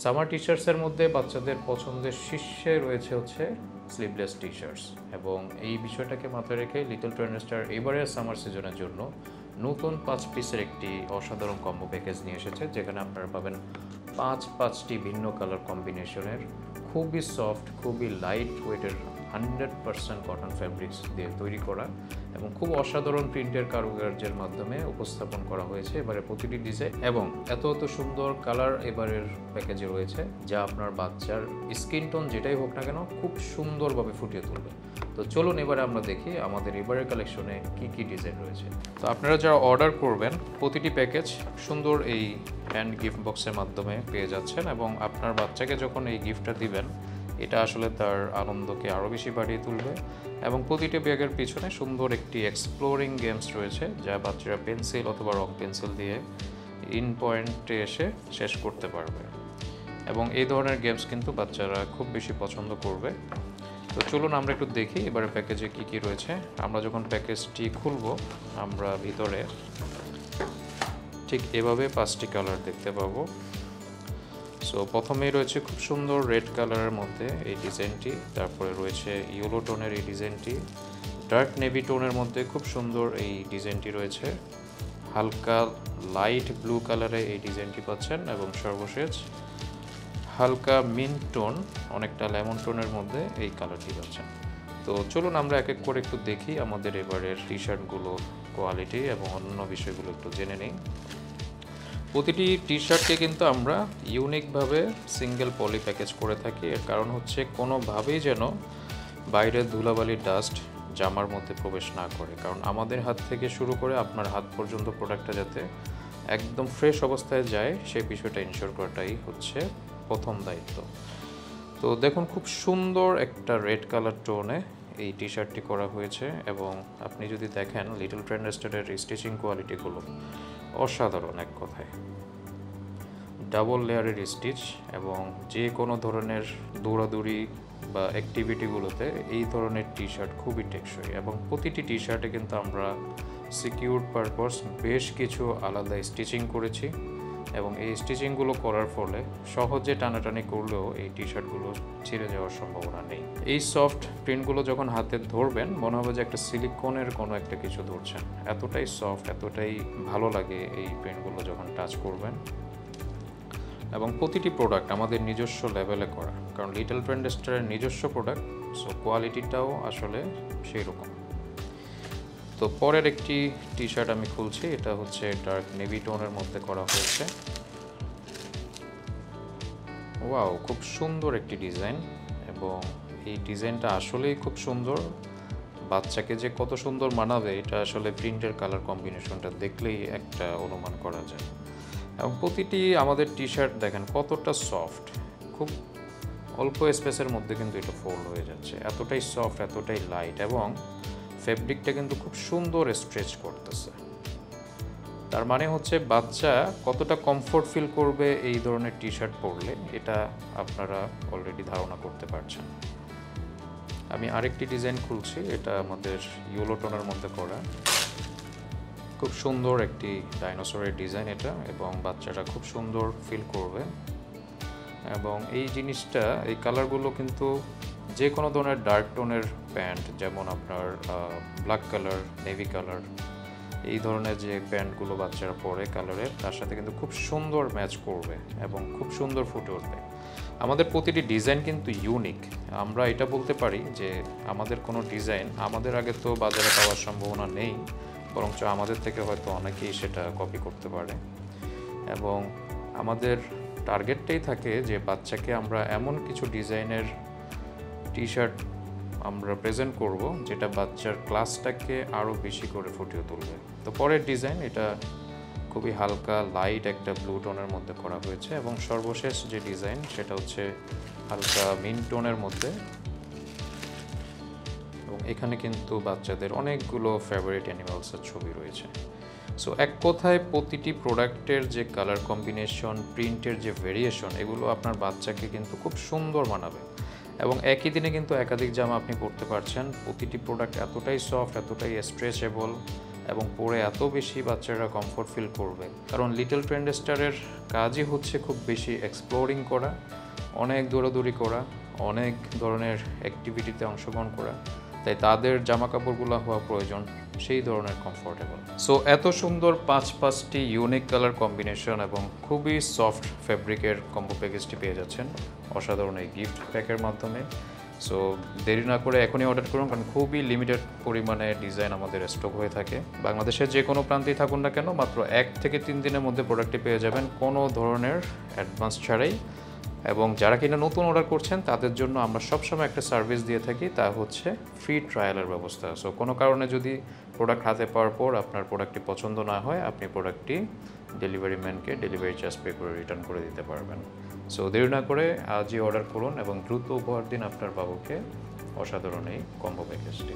Summer টি শার্টসের মধ্যে বাচ্চাদের পছন্দের শীর্ষে রয়েছে হচ্ছে স্লিভলেস টি শার্টস, এবং এই বিষয়টাকে মাথায় রেখে লিটল ট্রেন্ডস্টার এবারের সামার সিজনের জন্য নতুন 5 পিসের একটি অসাধারণ কম্বো প্যাকেজ নিয়ে এসেছে, যেখানে আপনারা পাবেন 5টি ভিন্ন কালার কম্বিনেশনের খুবই সফট, খুবই লাইট ওয়েটের 100% কটন ফ্যাব্রিক্স দিয়ে তৈরি করা এবং খুব অসাধারণ প্রিন্টের কারুকার্যের মাধ্যমে উপস্থাপন করা হয়েছে এবারে প্রতিটি ডিজাইন, এবং এত সুন্দর কালার এবারের প্যাকেজে রয়েছে যা আপনার বাচ্চার স্কিন টোন যেটাই হোক না কেন খুব সুন্দরভাবে ফুটিয়ে তুলবে। তো চলুন এবারে আমরা দেখি আমাদের এবারের কালেকশনে কি কি ডিজাইন রয়েছে। তো আপনারা যারা অর্ডার করবেন প্রতিটি প্যাকেজ সুন্দর এই হ্যান্ড গিফট বক্সের মাধ্যমে পেয়ে যাচ্ছেন, এবং আপনার বাচ্চাকে যখন এই গিফটটা দিবেন এটা আসলে তার আনন্দকে আরও বেশি বাড়িয়ে তুলবে। এবং প্রতিটি ব্যাগের পিছনে সুন্দর একটি এক্সপ্লোরিং গেমস রয়েছে যা বাচ্চারা পেন্সিল অথবা রক পেন্সিল দিয়ে ইন পয়েন্টে এসে শেষ করতে পারবে, এবং এই ধরনের গেমস কিন্তু বাচ্চারা খুব বেশি পছন্দ করবে। তো চলুন আমরা একটু দেখি এবারে প্যাকেজে কি কি রয়েছে। আমরা যখন প্যাকেজটি খুলব আমরা ভিতরে ঠিক এভাবে 5টি কালার দেখতে পাবো। সো প্রথমেই রয়েছে খুব সুন্দর রেড কালারের মধ্যে এই ডিজাইনটি, তারপরে রয়েছে ইয়েলো টোনের এই ডিজাইনটি, ডার্ক নেভি টোনের মধ্যে খুব সুন্দর এই ডিজাইনটি রয়েছে, হালকা লাইট ব্লু কালারে এই ডিজাইনটি পাচ্ছেন, এবং সর্বশেষ হালকা মিন্ট টোন অনেকটা লেমন টোনের মধ্যে এই কালারটি পাচ্ছেন। তো চলুন আমরা এক এক করে একটু দেখি আমাদের এবারের টি শার্টগুলোর কোয়ালিটি এবং অন্য বিষয়গুলো একটু জেনে নিই। প্রতিটি টি শার্টকে কিন্তু আমরা ইউনিকভাবে সিঙ্গেল পলি প্যাকেজ করে থাকি। এর কারণ হচ্ছে কোনোভাবেই যেন বাইরের ধুলাবালি ডাস্ট জামার মধ্যে প্রবেশ না করে, কারণ আমাদের হাত থেকে শুরু করে আপনার হাত পর্যন্ত প্রোডাক্টটা যাতে একদম ফ্রেশ অবস্থায় যায় সেই বিষয়টা ইনশিওর করাটাই হচ্ছে প্রথম দায়িত্ব। তো দেখুন খুব সুন্দর একটা রেড কালার টোনে এই টি শার্টটি করা হয়েছে, এবং আপনি যদি দেখেন লিটল ট্রেন্ডস্টারের স্টিচিং কোয়ালিটিগুলো অসাধারণ এক কথায়, ডাবল লেয়ারের স্টিচ, এবং যে কোনো ধরনের দৌড়াদৌড়ি বা অ্যাক্টিভিটিগুলোতে এই ধরনের টি শার্ট খুবই টেকসই। এবং প্রতিটি টি শার্টে কিন্তু আমরা সিকিউর পারপাস বেশ কিছু আলাদা স্টিচিং করেছি, এবং এই স্টিচিংগুলো করার ফলে সহজে টানাটানি করলেও এই টি শার্টগুলো ছিঁড়ে যাওয়ার সম্ভাবনা নেই। এই সফট প্রিন্টগুলো যখন হাতে ধরবেন মনে হবে যে একটা সিলিকনের কোনো একটা কিছু ধরছেন, এতটাই সফট, এতটাই ভালো লাগে এই প্রিন্টগুলো যখন টাচ করবেন। এবং প্রতিটি প্রোডাক্ট আমাদের নিজস্ব লেভেলে করা, কারণ লিটল ট্রেন্ডস্টারের নিজস্ব প্রোডাক্ট, সো কোয়ালিটিটাও আসলে সেই রকম। তো পরের একটি টি শার্ট আমি খুলছি, এটা হচ্ছে ডার্ক নেভি টোনের মধ্যে করা হয়েছে। ওয়াও, খুব সুন্দর একটি ডিজাইন, এবং এই ডিজাইনটা আসলেই খুব সুন্দর। বাচ্চাকে যে কত সুন্দর মানাবে এটা আসলে প্রিন্টের কালার কম্বিনেশনটা দেখলেই একটা অনুমান করা যায়। এবং প্রতিটি আমাদের টি শার্ট দেখেন কতটা সফট, খুব অল্প স্পেসের মধ্যে কিন্তু এটা ফোল্ড হয়ে যাচ্ছে, এতটাই সফট, এতটাই লাইট, এবং ফেব্রিকটা কিন্তু খুব সুন্দর স্ট্রেচ করতেছে। তার মানে হচ্ছে বাচ্চা কতটা কমফোর্ট ফিল করবে এই ধরনের টি শার্ট পরলে এটা আপনারা অলরেডি ধারণা করতে পারছেন। আমি আরেকটি ডিজাইন খুলছি, এটা আমাদের ইয়েলো টোনের মধ্যে করা, খুব সুন্দর একটি ডাইনোসরের ডিজাইন এটা, এবং বাচ্চারা খুব সুন্দর ফিল করবে। এবং এই জিনিসটা, এই কালারগুলো কিন্তু যে কোনো ধরনের ডার্ক টোনের প্যান্ট, যেমন আপনার ব্ল্যাক কালার, নেভি কালার, এই ধরনের যে প্যান্টগুলো বাচ্চারা পরে কালারের, তার সাথে কিন্তু খুব সুন্দর ম্যাচ করবে এবং খুব সুন্দর ফুটে উঠবে। আমাদের প্রতিটি ডিজাইন কিন্তু ইউনিক। আমরা এটা বলতে পারি যে আমাদের কোনো ডিজাইন আমাদের আগে তো বাজারে পাওয়ার সম্ভাবনা নেই, বরঞ্চ আমাদের থেকে হয়তো অনেকেই সেটা কপি করতে পারে। এবং আমাদের টার্গেটটাই থাকে যে বাচ্চাকে আমরা এমন কিছু ডিজাইনের টি শার্ট আমরা প্রেজেন্ট করব যেটা বাচ্চার ক্লাসটাকে আরও বেশি করে ফুটিয়ে তুলবে। তো পরের ডিজাইন, এটা খুবই হালকা লাইট একটা ব্লু টোনের মধ্যে করা হয়েছে, এবং সর্বশেষ যে ডিজাইন সেটা হচ্ছে হালকা মিন্ট টোনের মধ্যে, এবং এখানে কিন্তু বাচ্চাদের অনেকগুলো ফেভারিট অ্যানিমালসের ছবি রয়েছে। সো এক কথায় প্রতিটি প্রোডাক্টের যে কালার কম্বিনেশন, প্রিন্টের যে ভেরিয়েশন, এগুলো আপনার বাচ্চাকে কিন্তু খুব সুন্দর মানাবে, এবং একই দিনে কিন্তু একাধিক জামা আপনি পরতে পারছেন। প্রতিটি প্রোডাক্ট এতটাই সফট, এতটাই স্ট্রেচেবল, এবং পরে এত বেশি বাচ্চারা কমফোর্ট ফিল করবে। কারণ লিটল ট্রেন্ডস্টারের কাজই হচ্ছে খুব বেশি এক্সপ্লোরিং করা, অনেক দৌড়াদৌড়ি করা, অনেক ধরনের অ্যাক্টিভিটিতে অংশগ্রহণ করা, তাই তাদের জামা কাপড়গুলো হওয়া প্রয়োজন সেই ধরনের কমফোর্টেবল। সো এত সুন্দর 5টি ইউনিক কালার কম্বিনেশন এবং খুবই সফট ফ্যাব্রিকের কম্বো প্যাকেজটি পেয়ে যাচ্ছেন অসাধারণ এই গিফট প্যাকের মাধ্যমে। সো দেরি না করে এখনই অর্ডার করুন, কারণ খুবই লিমিটেড পরিমাণে ডিজাইন আমাদের স্টক হয়ে থাকে। বাংলাদেশের যে কোনো প্রান্তেই থাকুন না কেন, মাত্র 1 থেকে 3 দিনের মধ্যে প্রোডাক্টটি পেয়ে যাবেন কোনো ধরনের অ্যাডভান্স ছাড়াই। এবং যারা কিনা নতুন অর্ডার করছেন তাদের জন্য আমরা সবসময় একটা সার্ভিস দিয়ে থাকি, তা হচ্ছে ফ্রি ট্রায়ালের ব্যবস্থা। সো কোনো কারণে যদি প্রোডাক্ট হাতে পাওয়ার পর আপনার প্রোডাক্টটি পছন্দ না হয়, আপনি প্রোডাক্টটি ডেলিভারি ম্যানকে ডেলিভারি চার্জ পে করে রিটার্ন করে দিতে পারবেন। সো দেরি না করে আজই অর্ডার করুন এবং দ্রুত উপহার দিন আপনার বাবুকে অসাধারণ এই কম্বো প্যাকেজটি।